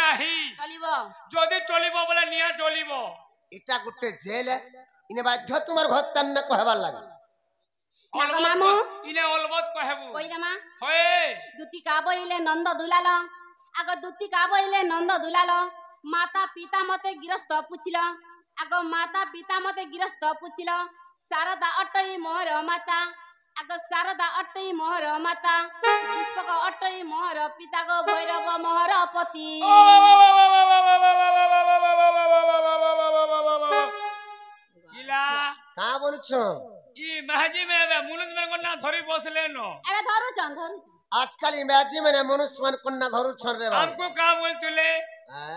नाही चलिबो যদি চলিব বলে নিয়া চলিব এটা গোটে জেল ইনে বাধ্য তোমার ঘর তান্না কহবার লাগে নাগো মামু ইনে অলবত কহেবু কই দেমা হয়ে দুতি কা বইলে নন্দ দুলাল আগ দুতি কা বইলে নন্দ দুলাল মাতা পিতা মতে গৃহস্থ পুছিল আগ মাতা পিতা মতে গৃহস্থ পুছিল শারদা অটই মোহর মাতা আগ শারদা অটই মোহর মাতা পুষ্পক অটই মোহর পিতা গো ভৈরব মোহর পতি ইলা কা বলছ ই মাহাজি মেবে মুনুজ মেন না ধরি বসলে ন এবে ধরুছন আজকাল ইমাজি মানে মনুষ্য কন্যা ধরুছন রে বাবু हमको का बोलतले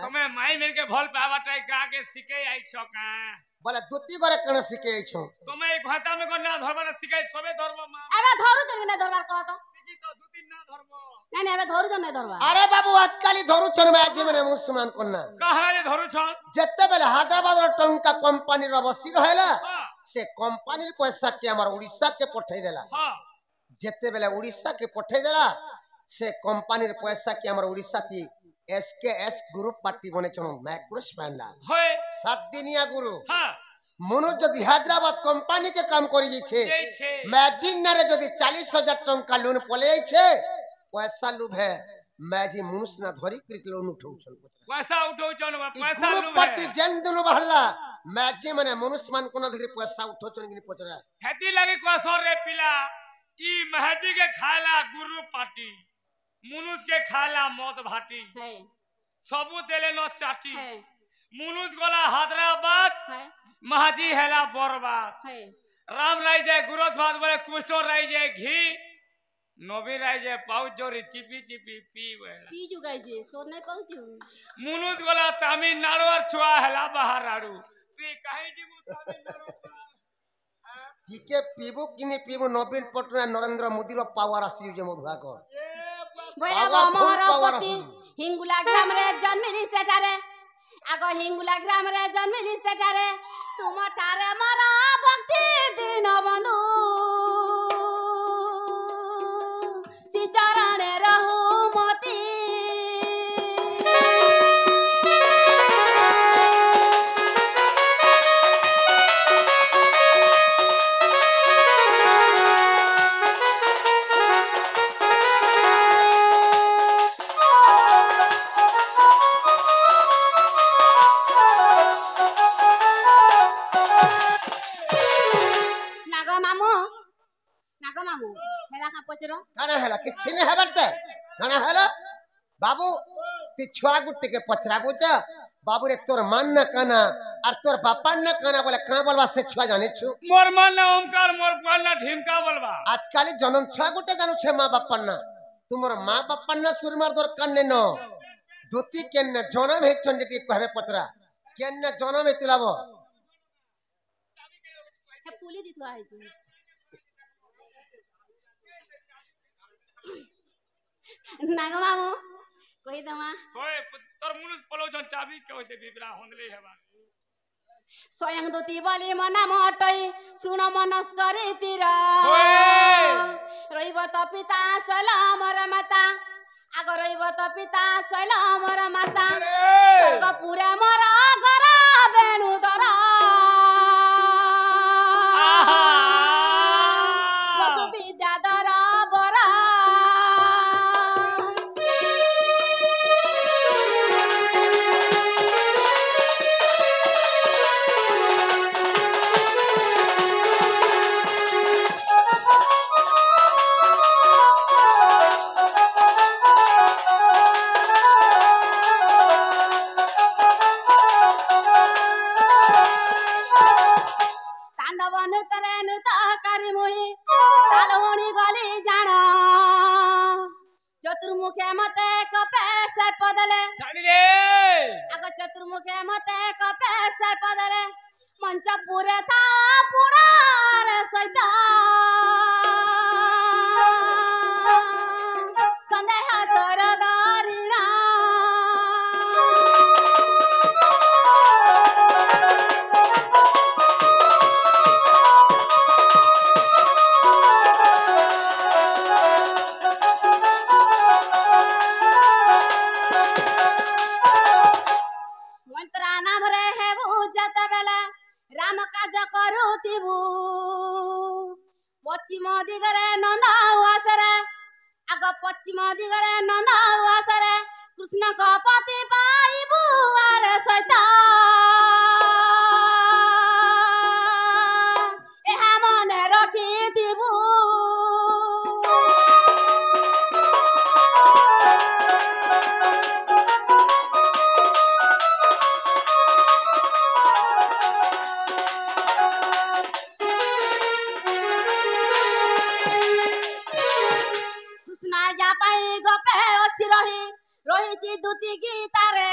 তুমি মাই মেন के भल पावाटाई गा के सिके आइछ का বলে দুতি করে কেন শিখে আইছো তুমি এই ঘাটা মে না ধরবা না সিকাই সবে ধরব মা এবে ধরুছন না ধরবার কহ তো সিকি তো দুতি না ধরব না এবে ধরুছন না ধরবা আরে বাবু আজকাল ধরুছন মাজি মানে মুসলমান কন্যা কাহরা যে ধরুছ যেতে বেলে হায়দ্রাবাদর টঙ্কা কোম্পানির বসি রহিলা সে কোম্পানির পয়সা কে আমার উড়িষ্যা কে পঠাই দেলা हां যেতে বেলে উড়িষ্যা কে পঠাই দেলা সে কোম্পানির পয়সা কে আমার উড়িষ্যা তি एसकेएस ग्रुप पार्टी बने चलो मैक्रोस पैंडाल होय 7 दिनिया गुरु हां मनो जदि हैदराबाद कंपनी के काम करी छे मैजिन नारे जदि 40,000 टंका लोन पले छे पैसा लुभे मैजी मुनुस ना धरी क्रिक लोन उठौ छन पैसा उठौ छन पैसा लुभे पार्टी जन दुनु बहला मैजी माने मनुष्य मान कोना धरी पैसा उठौ छन कि पचरा खेती लगी कोसर रे पिला ई महजी के खाला गुरु पार्टी मुनुज के खाला मौत भाटी है सबु देले न चाटी है मुनुज गोला हैदराबाद है महाजी हेला बरबाद है राम राय जय गुरसबाद बोले कुष्टो राय जय घी नबी राय जय पाउच जोरी चिपी चिपी पी वेला पी जुगाई जे सोर नहीं पहुंचू मुनुज गोला तमिलनाडु और छुआ हेला बाहर आड़ू तू कहीं जीबू तमिलनाडु ठीके पीबू किने पीबू नवीन पटना नरेंद्र मोदी रो पावर आसी जे मधुआ को भैरव मोहरपति हिंगुला ग्राम रे जन्मिली सेटारे आगो हिंगुला ग्राम रे जन्मिली सेटारे तुम तारे मरा भक्ति दिन बंधु सी चरण रहू मती काना हला किछ ने हेबरते काना हला बाबू ती छुआ गुट्टी के पचराबू छ बाबू रे तोर मान न काना और तोर बापा न काना बोले का बोलबा से छुआ जाने छु मोर मान न ओमकार मोर पाल न ढिमका बोलबा आजकल जन्म छुआ गुट्टे जानु छे मां बापा न तुमर मां बापा न सुरमार तोर कन्ने न धोती केन जनम हे चंडी कहबे पचरा केन जनम हे तिलाबो हे पुली दितवा है जी नागो मामू कहि दमा होय तोर मुनुस पलो जन चाबी के होते बिबरा होंदले हेबा स्वयं दुती बलि मना मटै सुन मनस गरे तिर होय रहिब त पिता सलाम र माता आग रहिब त पिता सलाम र माता स्वर्ग पुरा मरा गरा बेणु दरा बसु विद्या दरा बरा चतुर्मुखे मते कपे से पदले छाड़ी रे आग चतुर्मुखे मते कपे से पदले मंच पूरे था पुरार सैता संदेह तोर दारिणा ଯାଉଥିବୁ ପଶ୍ଚିମ ଦିଗରେ ନନ୍ଦ ଉଆସରେ ଆଗ ପଶ୍ଚିମ ଦିଗରେ ନନ୍ଦ ଉଆସରେ କୃଷ୍ଣଙ୍କ ପତି ପାଇବୁ ଆରେ ସହିତ ଏହା ମନେ ରଖିଥିବୁ ରହିଛି ଦୁତି ଗୀତାରେ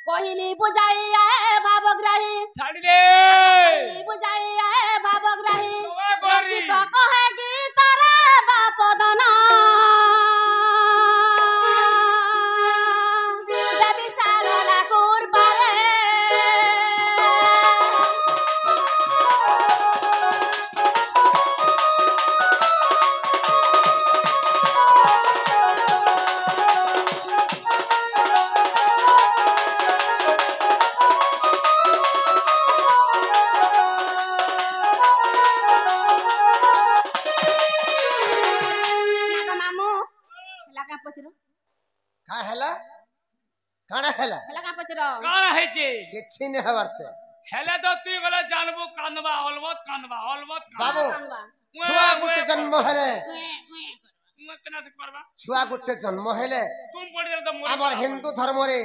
କହିଲି ବୁଝାଇ ଆଏ ଭାବଗ୍ରାହୀ ବୁଝାଇ ଆଏ ଭାବଗ୍ରାହୀ ରସିକ କହେ ଗୀତାରେ ବାପଦନ ଦେବୀ ସାରଳା କୁର୍ବାରେ କିଛି ନି ହେବାରତେ ହେଲେ ତ ତୁଇ ଗଲେ ଜାନବୁ କାନ୍ଦବା অলবত ବାବୁ ଛୁଆ ଗୋଟେ ଜନ୍ମ ହେଲେ ମୁଁ କେନା ସେ କରବା ଛୁଆ ଗୋଟେ ଜନ୍ମ ହେଲେ ତୁମ ପଡି ତ ଆମର ହିନ୍ଦୁ ଧର୍ମରେ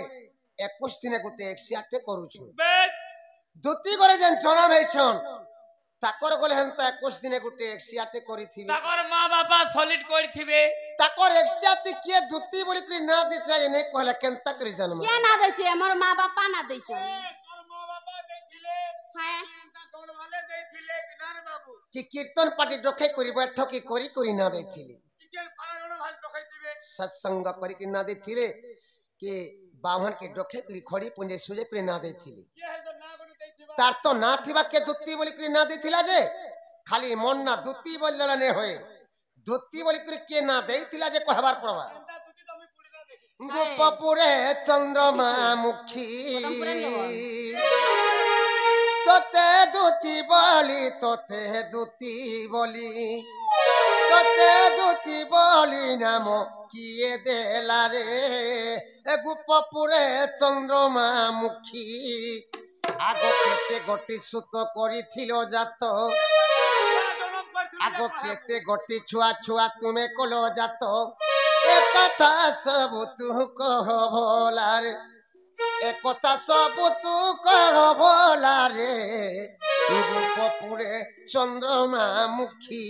21 ଦିନେ ଗୋଟେ ଏକ୍ସିଆଟେ କରୁଛୁ ବେଶ ଦୁତି করে যেন জনম হেছন তাকর গলে হেনতা 21 দিনে গোটে এক্সিয়াটে করিথিবে তাকর মা বাবা সলিড করিথিবে তাকর এক্সিয়াতে কিয়ে দুতি বলি করে না দিছে নাই কহলা কেনতা করে জন্ম কে না দেছে আমার মা বাবা না দেছে তোর মা বাবা দেখিলে হ্যাঁ তা তোর ভালে দেখিলে কিনারে বাবু কি কীর্তন পাটি ডোখাই করিব ঠকি করি না দেইথিলে চিকেন পারাগণ ভাল ডকাইতিবে সৎসঙ্গ করি কি না দেইথিলে কি बामन के डोखे करी खड़ी पुंजे सुजे करे ना देथिली तार तो ना थिबा के दुत्ती बोली करे ना देथिला जे खाली मन ना दुत्ती बोल देला ने होय दुत्ती बोली करे के ना देथिला जे कहबार पड़बा गोपपुरे चंद्रमा मुखी तोते दुत्ती बोली तोते दुत्ती बोली नाम किए देला रे गोपपुरे चंद्रमा मुखी आगो केते गोटी सुत करिथिलो जात आगो केते गोटी छुआ छुआ तुमे कोलो जात ए कथा सब तू कह भोला रे ए कथा सब तू कह भोला रे गोपपुरे चंद्रमा मुखी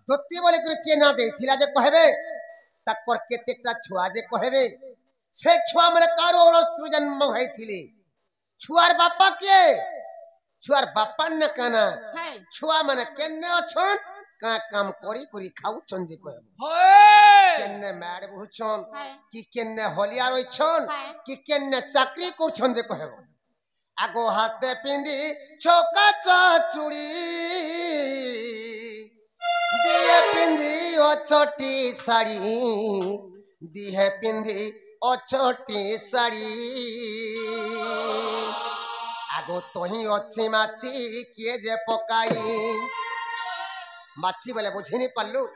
दोती बोले के ना देथिला जे कहबे तकर केतेटा छुआ जे कहबे से छुआ माने कारो सृजन्म होइथिले छुआर बापा के छुआर बापा न काना छुआ माने केने अछन का काम करी खाउ छन जे कहबे होय केने मार बहुछन कि केने हलिया रहिछन कि केने चाकरी करछन जे कहबे आगो हाथे पिंदी चौका चूड़ी दिए पिंदी ओ छोटी साड़ी दिए पिंदी ओ छोटी साड़ी आगो तोही अच्छी माछी किए जे पकाई माछी बोले बुझी नहीं पालू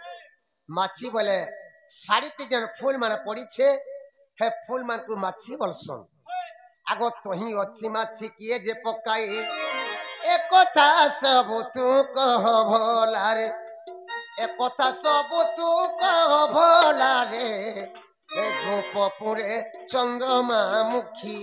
माछी बोले साड़ी ती जन फूल मान पड़ी छे हे फूल मान को माछी बोलसन आगो तोही अच्छी माछी किए जे पकाई एक कथा सब तू कह भोला रे एक कथा सब तू कह भोला रे गोपपुरे चंद्रमा मुखी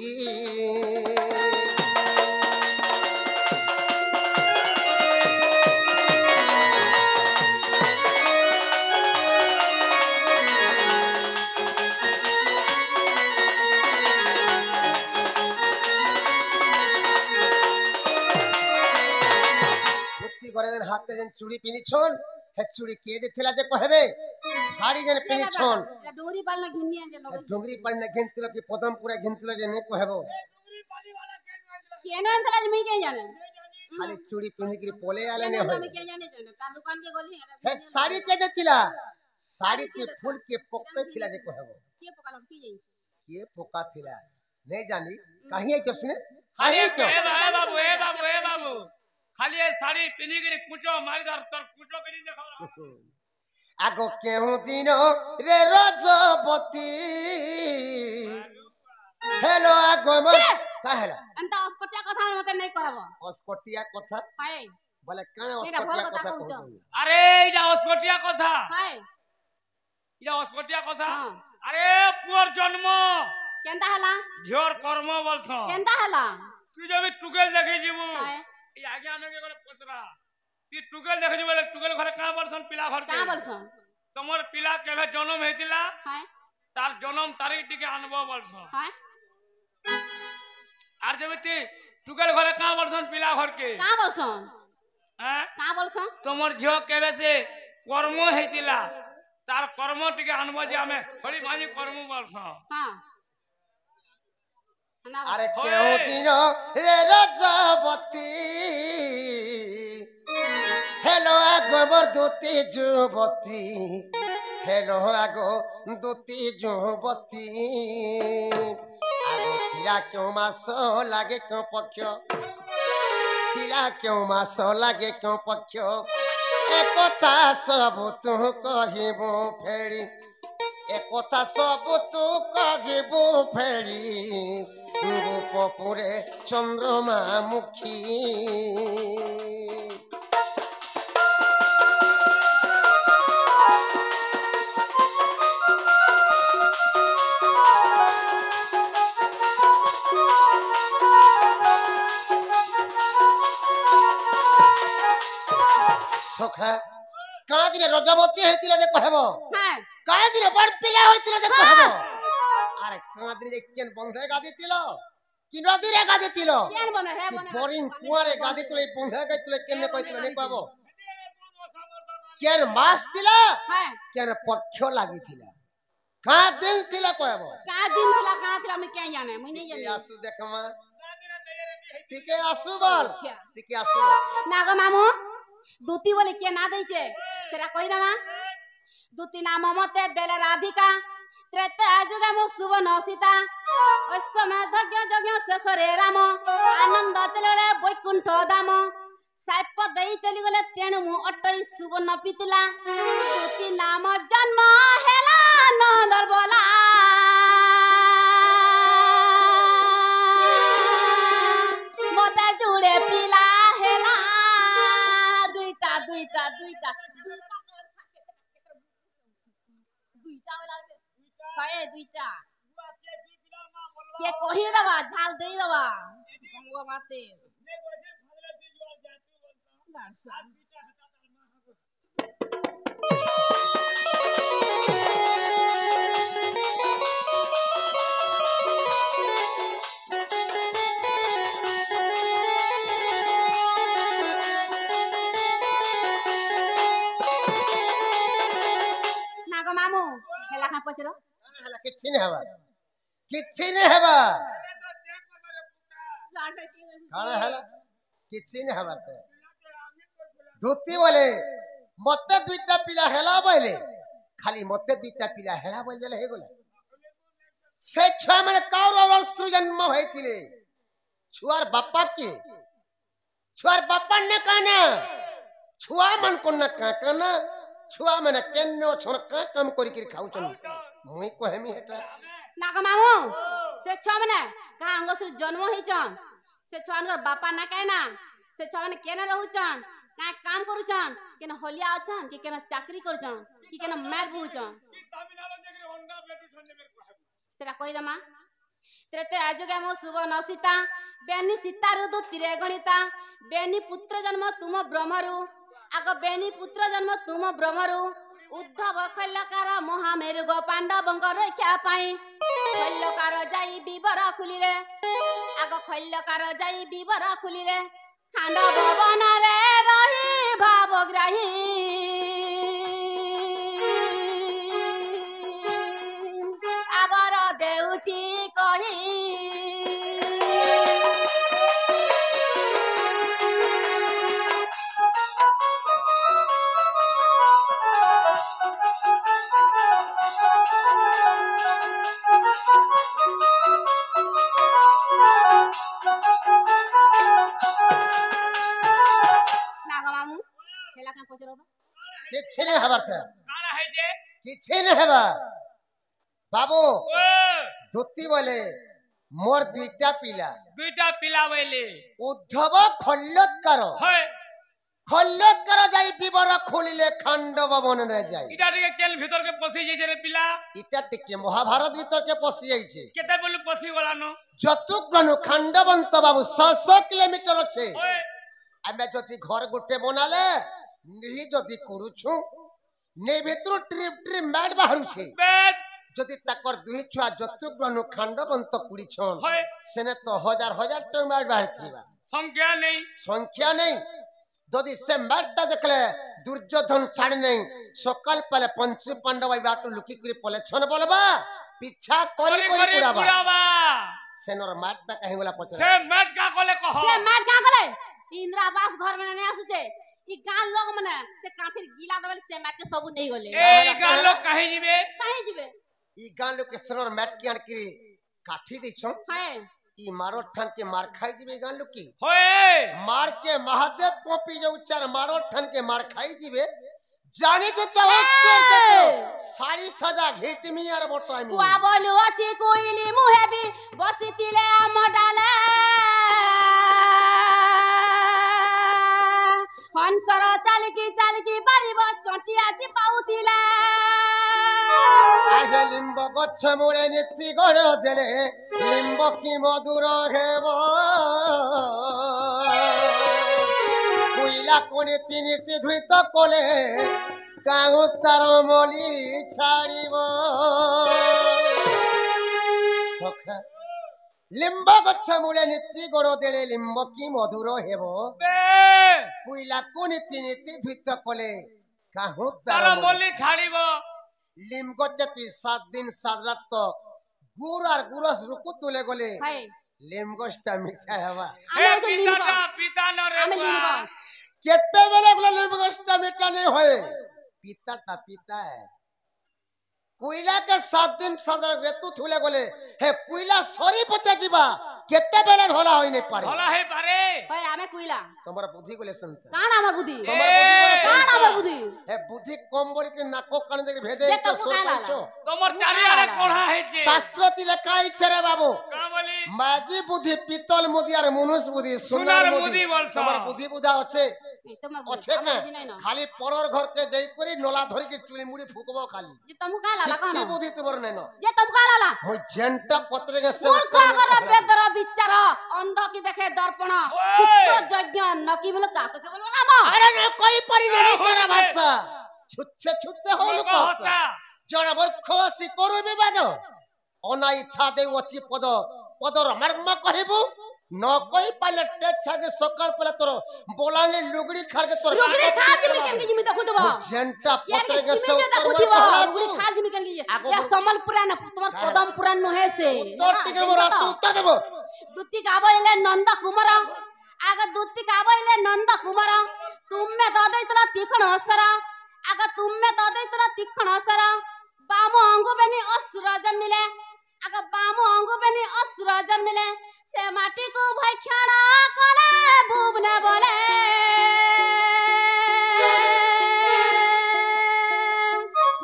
हाथे जन चूड़ी पिनी छन हे चूड़ी के देथिला जे कहबे साड़ी जन पिनी छन एला डोरी पाल न घिन्नी जे लोग डोंगरी पर न घिनतिलो कि पदम पूरा घिनतिलो जे ने कहबो केनो अंतला जे मी के जाने खाली चूड़ी पिनी के पोले आले ने केनो होय मी के जाने ता दुकान के गली हे साड़ी के देथिला साड़ी के फूल के पक्के थिला जे कहबो के पकालम की जाई ये पोका थिला नहीं जानी कहीं आई तसने खाली हाय ए बाबू खाली ए साड़ी पिनी के कुचो मारी दर तर कुचो करी देखो आगो केहू दिन रे रजबती हेलो आगो म कहला अंता अस्कोटिया कथा मते नहीं कहबो अस्कोटिया कथा हाय बोले काने एटा भल अस्कोटिया कथा कथा कहउछ कहू अरे इडा अस्कोटिया कथा हाय इडा अस्कोटिया कथा हां अरे पुअर जन्म केंता हला झोर कर्म बोलछ केंता हला तू जब टुकेल देखै जीबू हाय ई आगे आने के बोले पतरा ती टुकेल देखै जी बोले टुकेल घरे का बरसन पिला घर के का बोलसन तमर पिला केबे जन्म हेतिला हाय तार जन्म तारीख टिके अनुभव बरस हाय आर जब ती टुकेल घरे का बरसन पिला घर के का बोलसन हैं का बोलसन तमर झियो केबे से कर्म हेतिला तार कर्म टिके अनुभव जे हमें खड़ी भाजी कर्म बरस हां अरे केहू दिन रे रजबती हेलो आगो मोर दुती जुबती हेलो आगो दुती जुबती आगो थिला क्यों मास लागे क्यों पक्ष थिला क्यों मास लागे क्यों पक्ष एक कथा सब तू कहिबो फेरी एक कथा सब तू कहिबो फेरी रूपपुरे चंद्रमा मुखी सुखा का दिन रजबती हेतिला जे कहबो हाय का दिन बड़ पिला होइतिला जे कहबो अरे का दिन जे केन बंधे गा दितिलो कि नदी रे गा दितिलो केन बने हे कि बने बोरिंग कुआरे गा दितिलो बंधे गइतिलो केन कइतिलो ने कहबो केन मास दिला हाय केन पक्ष लागितिला का दिन थिला कहबो का दिन थिला मैं क्या जाने मैं नहीं के जाने आसु देखमा टिके आसु बोल टिके आसु नाग मामू दूती बोले के ना दै छे सेरा कहि दमा दूती नाम मते देले राधिका त्रेता जुगे मु सुवर्ण सीता ओइ समय यज्ञ शेष रे राम आनंद चले बैकुंठ धाम साप देई चली गले तेणु मु अटई सुवर्ण पितला दूती नाम जन्म हेला नंदर बोला मते जुड़े पिला हेला दुईटा दुईटा दुईटा दुईटा वाला खाए दुईटा के कहि दबा झाल देई दबा गंगवा माते नाग मामू हेला खा पचरो हला किछि ने हेबा खाना हला किछि ने हेबा ते धोती बोले मते दुईटा पिला हेला बोले खाली मते दुईटा पिला हेला बोल देले हे गोला से छुआ माने काउर और सृजन्म होइतिले छुआर बापा के छुआर बापा ने काना छुआ मन कोन का काना छुआ माने केनो छोर का काम करि के खाउचन मुई कहमी हेटा नाग मामू से छुआ माने का अंगसर जन्म होइचन से छुआनकर बापा ना कायना से छुआ माने केना रहउचन का काम करूचन केना होलिया अछन कि केना चाकरी करूचन कि केना मार बुचन सेरा कहि दमा त्रेते आजुगे मो सुवर्ण सीता बेनी सीता रु दुतिरे गणिता बेनी पुत्र जन्म तुम ब्रह्मरु आग बेनी पुत्र जन्म तुम ब्रह्मरु उद्धव खल्लकार महामेरु गो पांडवंग रक्षा पाई खल्लकार जाई विवर खुलिले आग खल्लकार जाई विवर खुलिले खांड भवन रे रही ଭାବଗ୍ରାହୀ ଆବର ଦେଉଛି କହି ନାଗମାମୁ ହେଲା କାଁ ପଚରବ କିଛି ନାହିଁ ହେବାର ଥା କାଣା ହେଇଛେ କିଛି ନାହିଁ ହେବା ବାବୁ ଓ ଧୋତି ବୋଲେ ମୋର ଦୁଇଟା ପିଲା দুইটা পিলা বইলে উদ্ধব খল্লৎকার হয় খল্লৎকার যাই বিবর খুলিলে খান্ডব বনরে যাই এটা টিকে কেল ভিতরকে পশি যাইছে রে পিলা এটা টিকে মহাভারত ভিতরকে পশি যাইছে কেতে বলি পশি গলানো যতুগ্রহণ খান্ডবন্ত বাবু 600 কিলোমিটার আছে হয় আমি যদি ঘর গোটে বনালে নিহি যদি করুছু নে ভিতর ট্রিপ ট্রিপ ম্যাট বাহারুছে বেশ যদি তাকর দুই ছুয়া যতুগ্রহণ খান্ডবন্ত কুড়িছন হয় সেনে তো হাজার হাজার টং ম্যাট বাহারিথিবা সংখ্যা নেই সংখ্যা নেই যদি সে ম্যাটটা দেখলে দুর্যোধন ছাড়ি নেই সকাল পেলে পঞ্চ পাণ্ডব এই বাটু লুকি করে পলেছন বলবা পিছা করি করি করি করি পুরাবা পুরাবা সেনর ম্যাটটা কাহি গলা পছরা সে ম্যাচ কা কলে কহ से मार का गले इंदिरा आवास घर में नहीं आसुचे ई गां लोग मने से काथिर गीला दबल से मार के सब नहीं गले এই গান লোক কাহি জিবে काहे जिबे ই গান লোকে সেনর ম্যাট কি আনকি কাঠি দিছন है ই মারো ঠান के मार खाई जीवे गान लोग की হয় मार के महादेव पोपी जो उच्चार मारो ठान के मार खाई जीवे जानी जो तो उत्तर देतो सारी सजा घीच मी यार बोटाई मी कुआ बोलु अछि कोइली मुहे भी बसितिले मडाले हंसर चालकी बारिब चटी आछि पाउतिले आगे लिंब गच्छ मुळे नीति गण देले लिंब की मधुर हेब कुइला कोने तिनीति धुइत कोले काहु तार मली छाड़िब सखा लिंब गच्छ मुळे नीति गण देले लिंब की मधुर हेब বেশ कुइला कोने तिनीति धुइत कोले काहु তার तार বলি ছাড়িব लिम गच्छ तुई 7 दिन 7 रात तो गुड़ और गुरस रुकु तुले गोले है लिम गछटा मिठा हवा হে आमे जो लिंग পিতা পিতা ন রে आमे लिंग केते बेले गोले लिम गछटा मिठा नहीं होए पिताटा पिता है कोयला के 7 दिन 7 रात रेतु थुले गोले हे कोयला सरी पते जीवा केते बेले धोला होई नहीं पारे ভলা হে পারে है आमे कुइला तमरा बुद्धि गोले संत कान हमर बुद्धि तमरा बुद्धि गोले ए, कान संत हमर बुद्धि हे बुद्धि कम बड़ी के नाको कान दे भेदे जे तो तमको सो काहे लाला? पाइछो তোমার চারিয়ারে কোড়া হইছে शास्त्र तिले काई छरे बाबू কা বলি माजी बुद्धि पितल मुदी और मनुष्य बुद्धि सुनार सुनार मुदी मुदी बोलछ। तमर बुद्धि बुझा अच्छे ए तमर बुद्धि अच्छे हमर का बुद्धि नहीं न खाली परर घर के जई करी नला धरि के चुली मुड़ी फुकबो खाली जे तमु का लाला किछि कहन बुद्धि तमर नै न जे तमु का लाला मु जेंटा पत्र के से मूर्ख कर बेदर विचार अंध की देखे दर्पण पुत्र यज्ञ नकी बोल का के बोल नाम अरे न कोई परि नहीं हो करे रे। भाषा छुच्छे छुच्छे हो लोक হতা जण बरखसी करू विवाद अनाई था दे अछि पद पदर मर्म कहबू न कोई पाले टेछा के सकाल पले तोर बोलांगे लुगड़ी खार के तोर रुगड़ी खा जिमी केन की जिमी देखु देबो जेंटा केन पत्र की के से जिमी जे उत्तर देखु में देबो पहला रुगड़ी सु। खा जिमी केन की आगो या बोल। समल पुराण तुम्हार काय? पदम पुराण नुहे से उत्तर टिके मोर आसु उत्तर देबो दुत्ती गाबइले नंद कुमार आगे दुत्ती गाबइले नंद कुमार तुमे ददैतला तीक्ष्ण असर आगे तुमे ददैतला तीक्ष्ण असर बामो अंगु बेनी असुर जन्मिले आगे बामो अंगु बेनी असुर जन्मिले से माटी को भक्षण कले भुवने बोले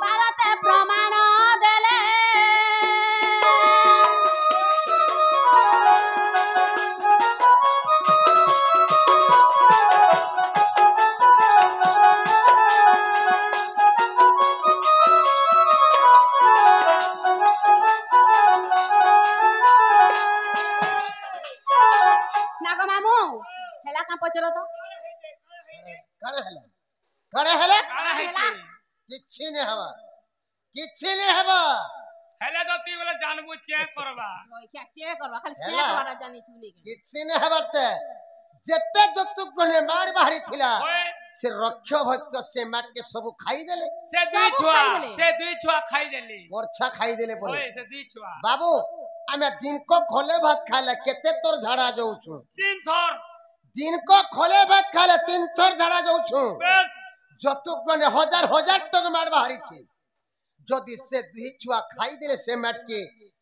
भारत प्रमाण देले नाग मामू हेला का पचरो तो कणे हले কানা হইছে किछि ने हवा किछि ने हवा হেলে তো তুই বলে জানবু চেক করবা क्या चेक करवा खाली हेला। चेक वाला जानी चुनी के किछि ने हवाते जेते जतुक गने मार बाहरी थिला হয় से रक्ष भक्ष से माट के सब खाई देले से दुई छुआ खाई देली वर्षा खाई देले परे ओए से दुई छुआ बाबू आमे दिन को खोले भात खाले केते तोर झाड़ा जाउछु तीन थर दिन को खोले भात खाले तीन थर झाड़ा जाउछु बेस যতক মানে হাজার হাজার টাকা মার বাহারিছে যদি সে দুই ছুয়া খাই দিলে সে মাটকে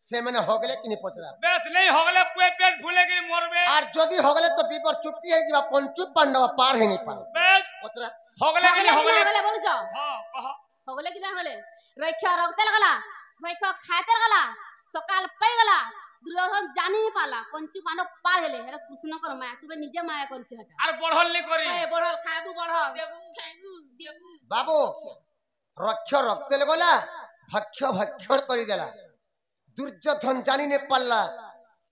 সে মানে হগলে কিনি পচরা बेस नहीं होगले पूरे पेट फूले के मरबे আর যদি হগলে তো বিপর চুটি হয়ে যাবা পঞ্চু পান্ডব পার হইনি পারে बेस পচরা होगले के होगले হগলে বলছ हां कह হগলে কি না হগলে রক্ষা রক্তে লাগলা রক্ষা খাইতে লাগলা সকাল পাই গলা দুর্যোধন জানি পালা পঞ্চু পান্ডব পার হেলে হেরা কৃষ্ণকর মায়া তুই নিজে মায়া করছ হেটা আর বড়হল নি করি এ বড়ল খাবু বড়ল দেবু খাইবু দেবু বাবু রক্ষ রক্তে গলা ভক্ষ ভক্ষণ করে দেলা দুর্যোধন জানি নে পাল্লা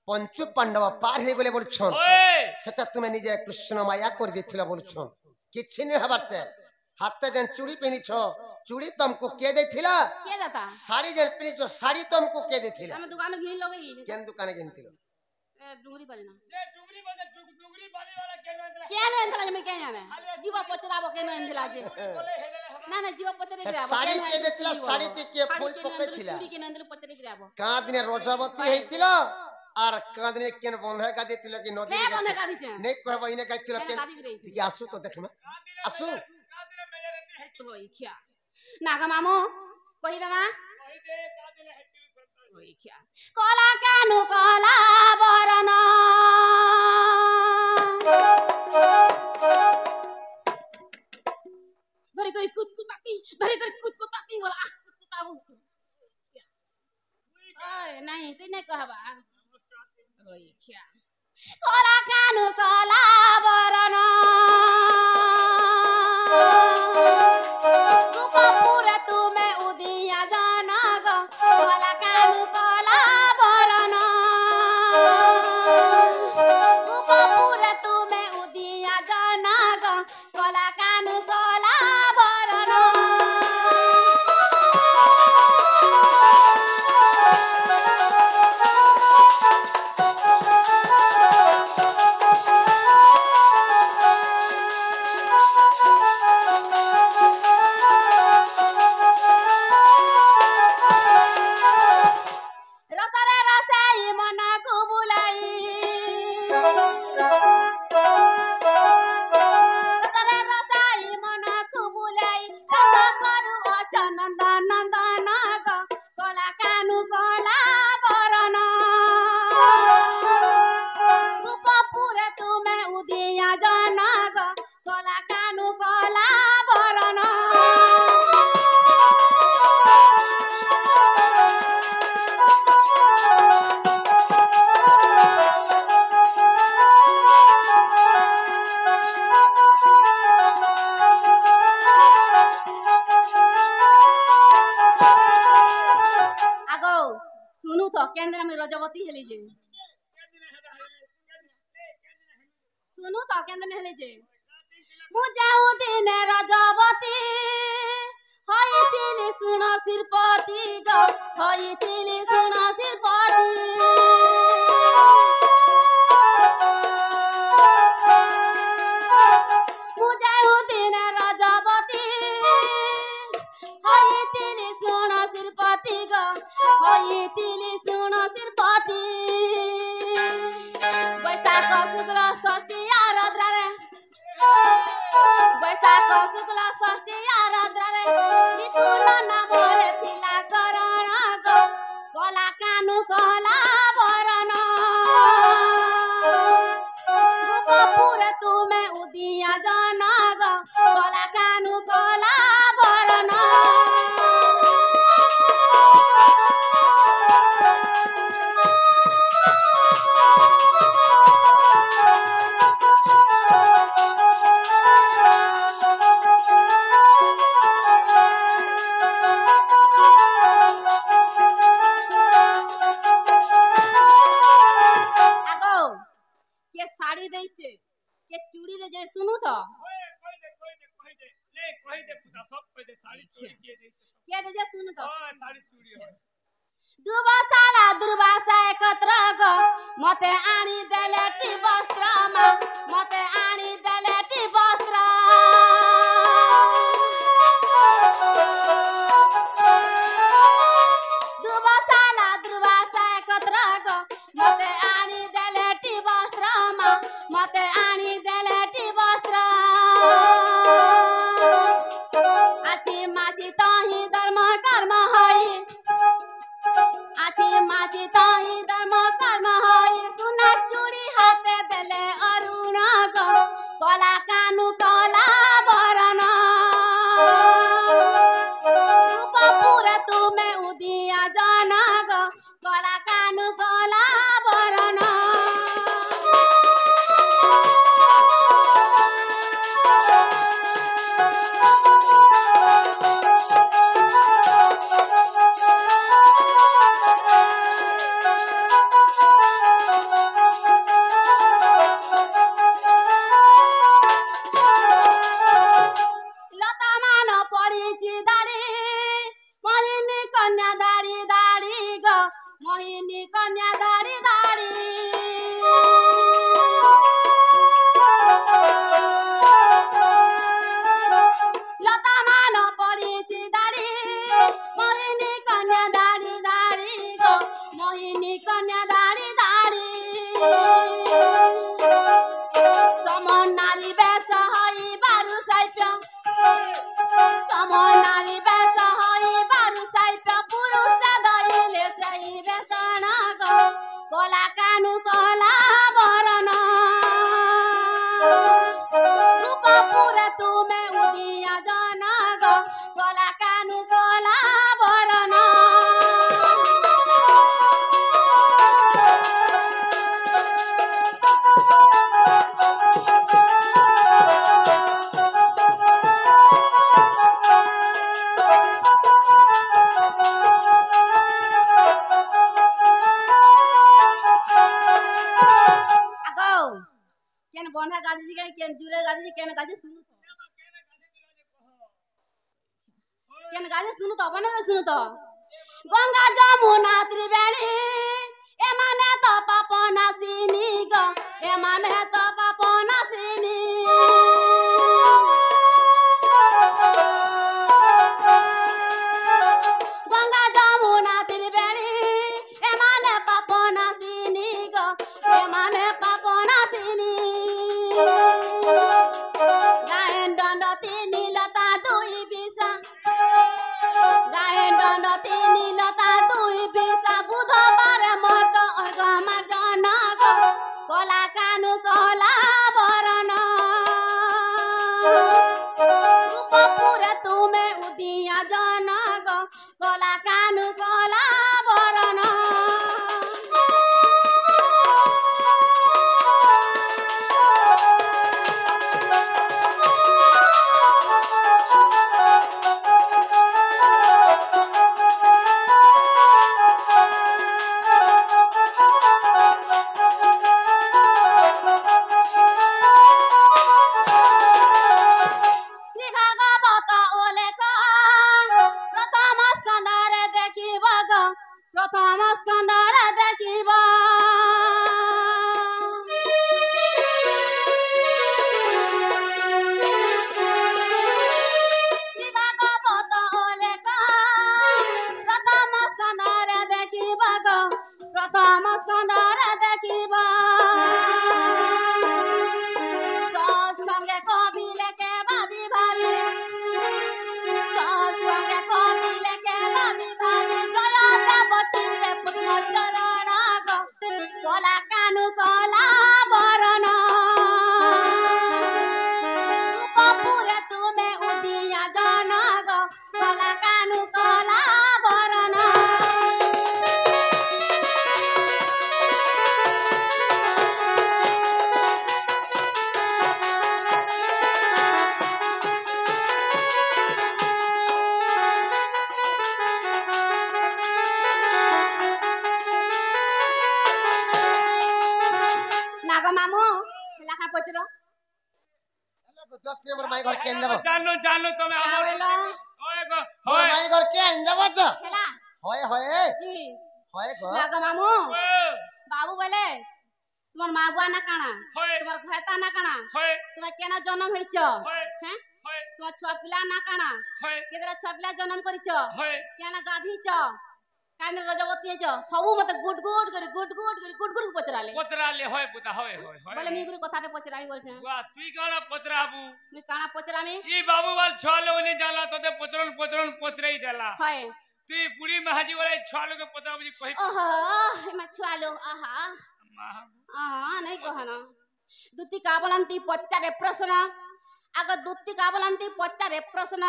পঞ্চু পান্ডব পার হয়ে গলে বলছন ओए সেটা তুমি নিজে কৃষ্ণ মায়া করে দিছিল বলছন কিছু নি হবারতে হাতে যেন চুড়ি পিনিছ চুড়ি তুমকো কে দেইছিলা কে দাতা শাড়ি যেন পিনিছ শাড়ি তুমকো কে দেইছিলা আমি দোকানে ঘিন লগই কেন দোকানে কিনছিল এ ডুঙ্গরি পালি না ये डुंगरी बजे डुंगरी बाली वाला के नो কে নো এনতলা আমি কে জানে জীব পচরাবো কে নো এনতলা যে बोले हेले না না জীব পচরে দিরাবো শাড়ি কে দেইছিলা শাড়িতে কে ফুল পকাইছিলা চুরি কে নো এনতলা পচরে দিরাবো কাঁদনে রজবতী হইছিল আর কাঁদনে কেন বন্ধা গাদিছিল কি নদী কে বনে কাদিছে নেই কহবা ইনে গাইছিল কেন কেন কাদি দিরেছে কি আসু তো দেখমা আসু कादिले मेजरती है ওই খিয়া নাগা মামু কই দানা कहि दे कादिले है संतान ওই খিয়া কলা কানু কলা বরণ ধরে করে কুচকুতাতি বলা কুচকুতাবু ওই নাই তুই নাই কহবা ওই খিয়া কলা কানু কলা বরণ রূপপুরে তুমি উদিয়া জনগ কলা কানু কলা বরণ রূপপুরে তুমি উদিয়া জনগ কলা কানু কলা বরণ রসরে রসাই মনকু বুলাই রসরে রসাই মনকু বুলাই রস করু অচনন্দ নন্দন কলা কানু কলা বরণ রূপপুরে তুমি উদিয়া জনগ কলা কানু কলা বরণ আগো শুনু তো কেন্দ্রে আমি রজবতী হেলি যে শুনু তো কেন্দ্রে হেলি যে মু যাও দিনে রজবতী হইতিলি শুন শিরপতি গো হইতিলি শুন শিরপতি মু যাও দিনে রজবতী হইতিলি শুন শিরপতি গো হইতিলি শুন শিরপতি বৈশাখ শুক্ল ষষ্ঠী আরাধ্রারে বৈশাখ শুক্ল ষষ্ঠী আরাধ্রারে মিথুন নামরে ଥିଲା করণ গো কলা কানু কলা বরণ রূপপুরে তুমি উদিয়া জনগ কলা কানু কলা বরণ আগো কে শাড়ি দেইছে কে চুড়ি দে যে শুনু তো ओए कहि दे ले कहि दे सुता सब कहि दे साड़ी चोरी किए दे কে দে যে শুনু তো हां साड़ी चोरी है দুবাসালা দুর্বাসা একত্র গ মতে আনি দেলেটি বস্ত্র মা মতে আনি দেলেটি বস্ত্র কেন বন্ধা গাজি কেন জুরে গাজি কেন গাজি শুনু তো কেন গাজি শুনু তো বনে শুনু তো গঙ্গা যমুনা ত্রিবেণী এমানে তো পাপ নাসিনী গো এমানে তো পাপ নাসিনী গঙ্গা যমুনা ত্রিবেণী এমানে পাপ নাসিনী গো এমানে পাপ নাসিনী গায়েন দণ্ডতি নীলতা দুই বিশা গায়েন দণ্ডতি নীলতা দুই বিশা বুধবারে মত অর্গমা জনক কলা কানু কলা বরণ রূপপুরে তুমে উদিয়া জনক কলা কানু কলা বরণ শ্রী ভাগবত ওলেখ প্রথম স্কন্ধরে দেখিব গো প্রথম স্কন্ধরে দেখিব শ্রী ভাগবত ওলেখ প্রথম স্কন্ধরে দেখিব গো প্রথম স্কন্ধরে দেখিব সৎসঙ্গে কবি লেখে ভাবি ভাবি সৎসঙ্গে কবি লেখে ভাবি ভাবি জয় দেব চিন্তে পদ্ম চরণ গো কলা কানু কলা বরণ রূপপুরে তুমে উদিয়া জন গো কলা কানু কলা বরণ নাগ মামু লেখা পচর 10 নম্বর মাই ঘর কেন দেব জানো জানো তুমি আমার আবেলা ওই গো মোর হয় মাই ঘর কেন দেব যা খেলা হয় হয় জি হয় গো নাগ মামু বাবু বলে তোমার মা বুয়া না কানা হয় তোমার ভয়তা না কানা হয় তুমি কেন জন্ম হইছ হয় হ্যাঁ হয় তোমার ছুয়া পিলা না কানা হয় কেদরা ছুয়া পিলা জন্ম করিছ হয় কেন গাধিছ কেন রজবতী হইছ সবু মতে গুড গুড করে পচরালে পচরালে হয় পুতা হয় হয় হয় বলে মিগুরি কথাটা পচরামি বলছে ওয়া তুই কোন পচরাবু মুই কানা পচরামি ই বাবু বল ছলে উনি জানলা তোতে পচরন পচরন পচরাই দেলা হয় তুই বুড়ি মাহাজি বলে ছলকে পচরা বুঝি কই ওহো এমা ছুয়ালো আহা মাহাবু আহা নাই কহনা দুতি কাবলন্তি পচারে প্রশ্ন আগ দুতি কাবলন্তি পচারে প্রশ্ন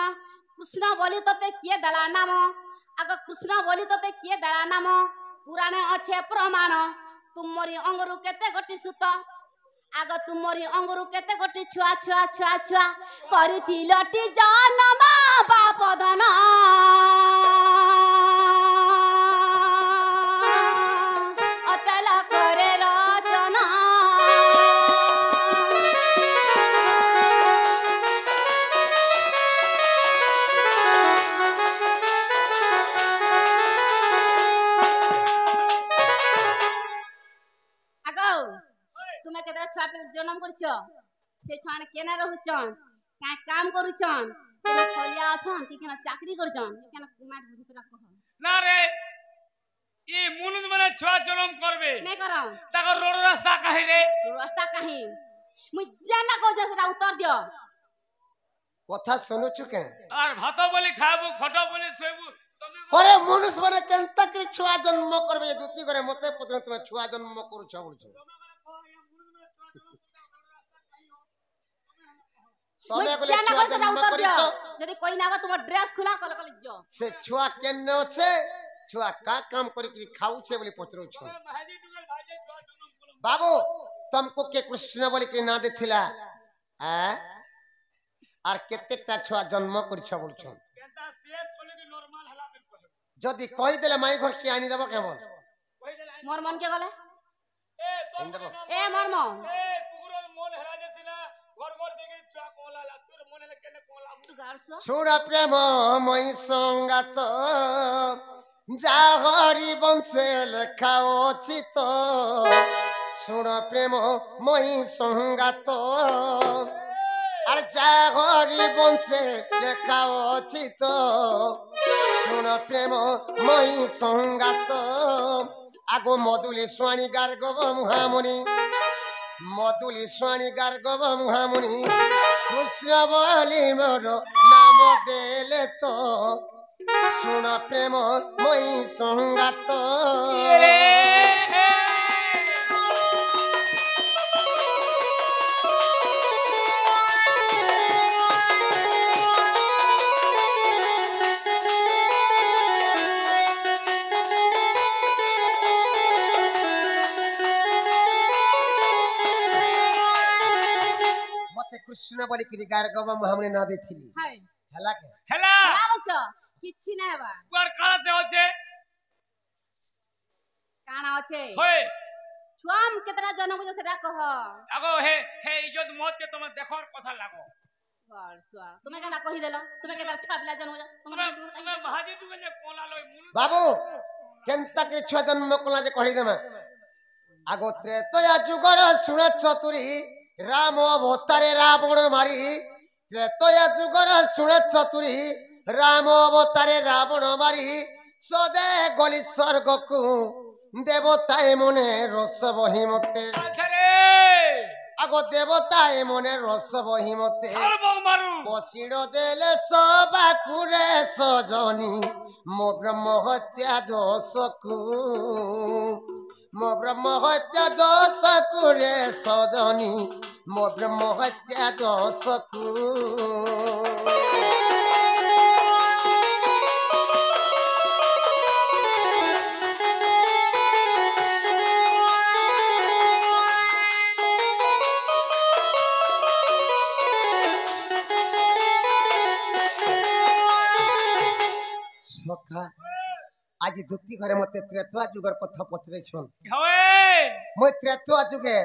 কৃষ্ণ বলি তোতে কিয়ে দেলা নাম আগ কৃষ্ণ বলি তোতে কিয়ে দেলা নাম পুরাণে আছে প্রমাণ তুমরি অঙ্গরু কেতে গটি সুত আগ তুমরি অঙ্গরু কেতে গটি ছুয়া ছুয়া ছুয়া ছুয়া করিতিলটি জন্ম বাপ ধন অতল করে রচনা আগো তুমি কেতরা ছুয়া পিলা জন্ম করছ সে ছুয়ানে কেনে রহুছন কাই কাম করুছন কেন ফলিয়া অছন কি কেন চাকরি করছন কেন মার বুঝিতরা কহ না রে ই মুনুদ মানে ছুয়া জনম করবে নাই করো তাকে রোড রাস্তা কাহি রে রাস্তা কাহি মুই জানা কইছ সেটা উত্তর দিও কথা শুনুছু কে আর ভাত বলি খাবো খট বলি শোইবু তুমি আরে মনুষ্য মানে কেনতা করে ছুয়া জন্ম করবে যে দুতি করে মতে পত্র তুমি ছুয়া জন্ম করছ বলছো মুই তুমি বলে জানা ছুয়া কইছ সেটা জন্ম উত্তর দিও করিছ যদি কই না তোমার ড্রেস খোলা কলে কলে যো সে ছুয়া কেন আছে ছুয়া কা কাম করে কি খাউছে বলি পত্রছ মাহাজি টুগল ভাইजे ছুয়া জনম করলো बाबू तुमको के कृष्ण बोली के ना देथिला আর কেতেটা ছুয়া জন্ম করছ বলছো কেনতা শেষ কলে কি নরমাল হলা বের কহে যদি কই দেলে মাই ঘর কি আনি দেব কেমন কই দেলা মোর মন কে গলে এ তো আনি দেব এ মোর মন এ কুকুরর মন হেলা শুণ প্রেম মই সঙ্গাত যা হরি বংশে লেখা অচিত শুণ প্রেম মই সঙ্গাত আর যা হরি বংশে লেখা অচিত শুণ প্রেম মই সঙ্গাত আগো মধুলি স্বাণী গার্গব মহামণি মধুলি স্বাণী গার্গব মহামণি কৃষ্ণ বলি মোর নাম দেলে তো শুণ প্রেম মই সঙ্গাত কৃষ্ণ বলি কি গার্গব মহামণি না দেখলি হাই হেলা কে হেলা না বলছো কিচ্ছি না হেবা কুয়ার কানাতে হচ্ছে কানা আছে হই ছুয়াম কেতরা জন বুঝো সেটা কহ আগো হে হে ইজ্জত মত কে তোমার দেখার কথা লাগো বর্ষা তুমি কেন কহি দেলো তুমি কেতরা ছুয়া পিলা জন বুঝো তুমি তুমি মহাজি তুমি যে কোলা লই মুনু বাবু কেনতা কে ছুয়া জন্ম কলা যে কহি দেমা আগো ত্রেতয়া যুগর শুণ চতুরি রাম অবতারে রাবণ মারি ত্রেতয়া যুগর শুণ চতুরি রাম অবতারে রাবণ মারি সদে গলি স্বর্গকু দেবতায় মনে রস বহিমতে আচ্ছা রে আগো দেবতায় মনে রস বহিমতে আর বং মারু বসিড় দেলে সবা কুরে সজনী মো ব্রহ্ম হত্যা দোষকু মো ব্রহ্ম হত্যা দোষ কুরে সজনী মো ব্রহ্ম হত্যা দোষকু আজি দুটি ঘরে মতে ত্রেতয়া যুগর কথা পচরেছন হই মই ত্রেতয়া যুগে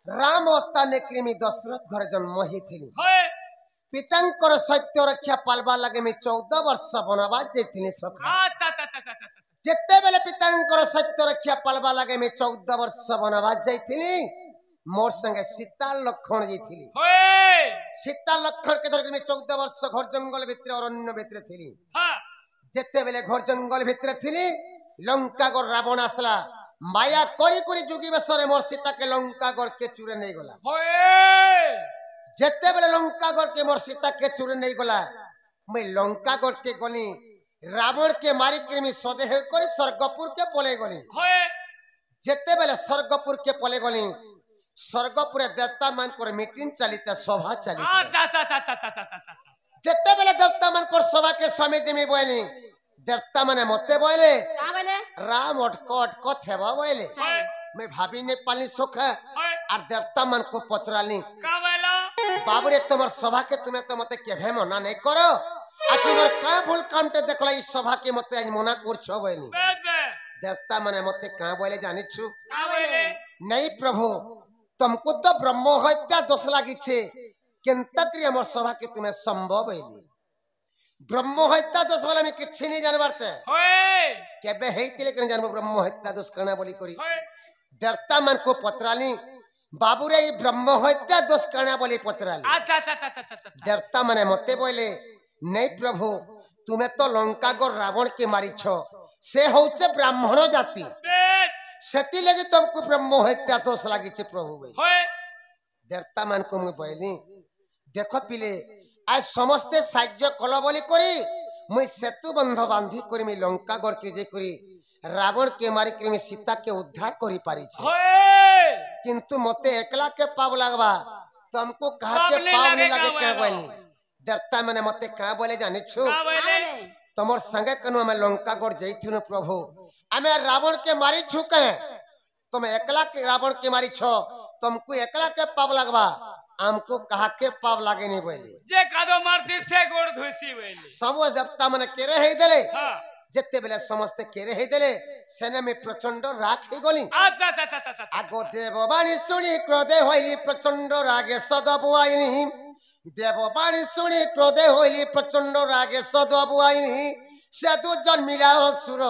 রাম অত্যানে কৃমি দশরথ ঘরে জন্ম হইছিলি হই পিতাঙ্কর সত্য রক্ষা পালবা লাগে আমি 14 বর্ষ বনবাস যাইছিলি সখা আচ্ছা আচ্ছা আচ্ছা আচ্ছা যেতেবেলে পিতাঙ্কর সত্য রক্ষা পালবা লাগে আমি 14 বর্ষ বনবাস যাইছিলি মোর সঙ্গে সীতা লক্ষণ যাইছিলি হই সীতা লক্ষণ কে ধরে আমি 14 বর্ষ ঘর জঙ্গল ভিতরে অরণ্য ভিতরে ছিলি হ্যাঁ যেতেবেলে ঘর জঙ্গল ভিতরে ছিলি লঙ্কাগর রাবণ আসলা মায়া করি করি যুগী বেশরে মোর সীতাকে লঙ্কাগর কে চুরে নেই গলা হই যেতেবেলে লঙ্কাগর কে মোর সীতাকে চুরে নেই গলা মুই লঙ্কাগর কে গলি রাবণ কে মারি কৃমি সদেহ করে স্বর্গপুর কে পলে গলি হই যেতেবেলে স্বর্গপুর কে পলে গলি স্বর্গপুরে দেবতা মান করে মিটিং চালিতে সভা চালিতে আচ্ছা আচ্ছা আচ্ছা আচ্ছা আচ্ছা আচ্ছা যেতেবেলে দেবতা মান কর সভা কে সমিতি মি বইলি দেবতা মানে মতে বইলে কা বলে রাম অটক থেবা বইলে হাই मैं भाभी ने पाली सोखा হই और देवता मन को पचराली কা বলা बाबूरे तुम्हार सभा के तुम्हें तो मते केभे मना नहीं करो आज मोर का भूल कामटे देखला इस सभा के मते आज मना करछो बइनी বেদ বে देवता माने मते का बोले जानि छु কা বলে नहीं प्रभु तुमको तो ब्रह्म हत्या दोष लागी छे केनता क्रिया मोर सभा के तुम्हें संभव बइली ब्रह्म हत्या दोष वाला में किछि नहीं जानबारते হই केबे हेतिले केन जानबो ब्रह्म हत्या दोष कना बोली करी হই देवता मन को पतराली बाबूरे ई ब्रह्म हत्या दोष कना बोली पतराली আচ্ছা আচ্ছা আচ্ছা আচ্ছা আচ্ছা देवता माने मते बोले नहीं प्रभु तुम्हें तो लंकागोर रावण के मारिछ से होचे ब्राह्मण जाति বেদ सेति लगे तुमको ब्रह्म हत्या दोष लागी छे प्रभु भाई হই देवता मान को मु बोली देखो पिले आज समस्ते साहाय्य कल बोली करी मुई सेतु बंध बांधी करी मी लंकागोर के जे करी रावण के मारी करी मी सीता के उद्धार करी पारी छे হই किंतु मते एकला के पाव लागबा तुमको कहा के पाव नहीं पाव नहीं लगेगा लगे क्या बोलो। बोली देवता माने मते का बोले जानि छु কা কা বলে বলে तमर संगे कनु हमें लंकागढ़ जइथुनु प्रभु हमें रावण के मारी छु के तुम एकला के रावण के मारी छो तुमको एकला के पाप लगबा हमको कहा के पाप लागे नहीं बोली যে কাদো মারছি সে গোড় ধুইছি বইলি समझ देवता माने केरे हेई देले হ্যাঁ जेते बेले समस्त केरे हेई देले सेने में प्रचंड राग हे गली আচ্ছা আচ্ছা আচ্ছা আচ্ছা आगो देववाणी सुनी क्रोधे होइली प्रचंड रागे सदबुआइनी দেববাণী শুনি ক্রোধে হইলি প্রচন্ড রাগে সদবু আইনি সেতু জন্মিলা অসুর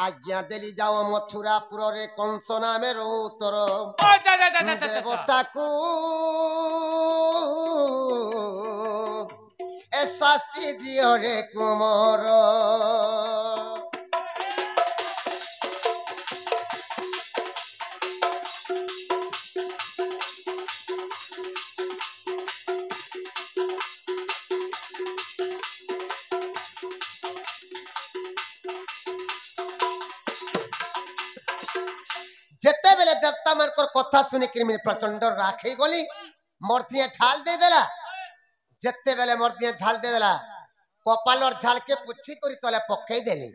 আজ্ঞা দেলি যাও মথুরাপুরে কংস নামের উত্তর দেবতাকু এ শাস্তি দিও রে কুমর যেতেবেলে দেবতা মানকর কথা শুনি ক্রিমিন প্রচন্ড রাগ হয়ে গলি মর্দিয়া ঝাল দিয়ে দেলা যেতেবেলে মর্দিয়া ঝাল দিয়ে দেলা কপালর ঝালকে পুছি করি তলে পকাই দেলি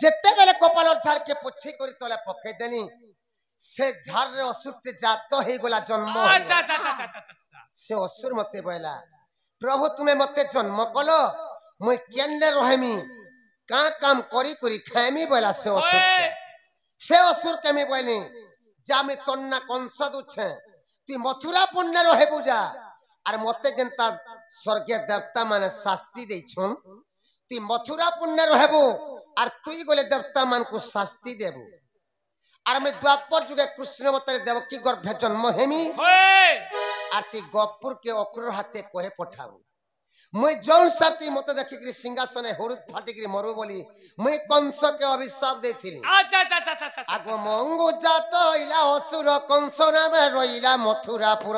যেতেবেলে কপালর ঝালকে পুছি করি তলে পকাই দেলি সে ঝালরে অসুরতে জাত হয়ে গলা জন্ম সে অসুর মতে বইলা প্রভু তুমি মতে জন্ম কল মুই কেনে রহেমি কা কাম করি করি খাইমি বইলা সে অসুর কেমি বইনি যে আমি তন্না কংস দুছে তুই মথুরা পুণ্যে রহেবু যা আর মতে যেনতা স্বর্গে দেবতা মানে শাস্তি দেইছন তুই মথুরা পুণ্যে রহেবু আর তুই গলে দেবতা মানকু শাস্তি দেবু আর আমি দ্বাপর যুগে কৃষ্ণ অবতারে দেবকী গর্ভে জন্ম হেমি আর তুই গপুরকে অক্রুর হাতে কহে পঠাবু মুই যৌন সাথী মতে দেখিকি সিংহাসনে হরুদ ফাটিকি মরু বলি মুই কংসকে অভিশাপ দেইছিলি আগ মঙ্গু জাত ইলা অসুর কংস নামে রইলা মথুরাপুর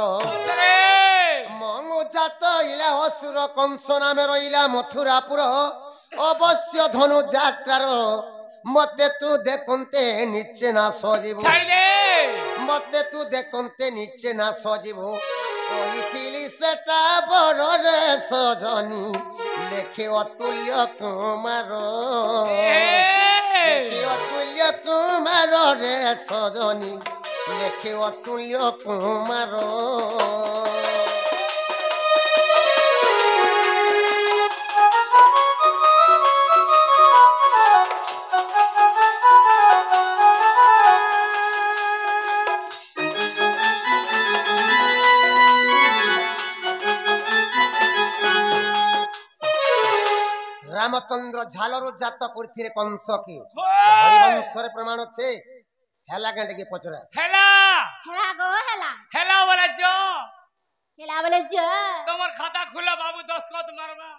মঙ্গু জাত ইলা অসুর কংস নামে রইলা মথুরাপুর অবশ্য ধনু যাত্রার মতে তু দেখন্তে নিচে না সজীব মতে তু দেখন্তে নিচে না সজীব কইছিলি সেটা বড় রে সজনী লেখে অতুল্য কুমার লেখে অতুল্য কুমার রে সজনী লেখে অতুল্য কুমার রামচন্দ্র ঝালরু জাত করছিলে কংসকে হরিবংশরে প্রমাণ হচ্ছে হেলা গাঁটে পচরা হেলা হেলা গো হেলা হেলা বলে জ হেলা বলে জ তোমার খাতা খুলে বাবু 10 কত মারবা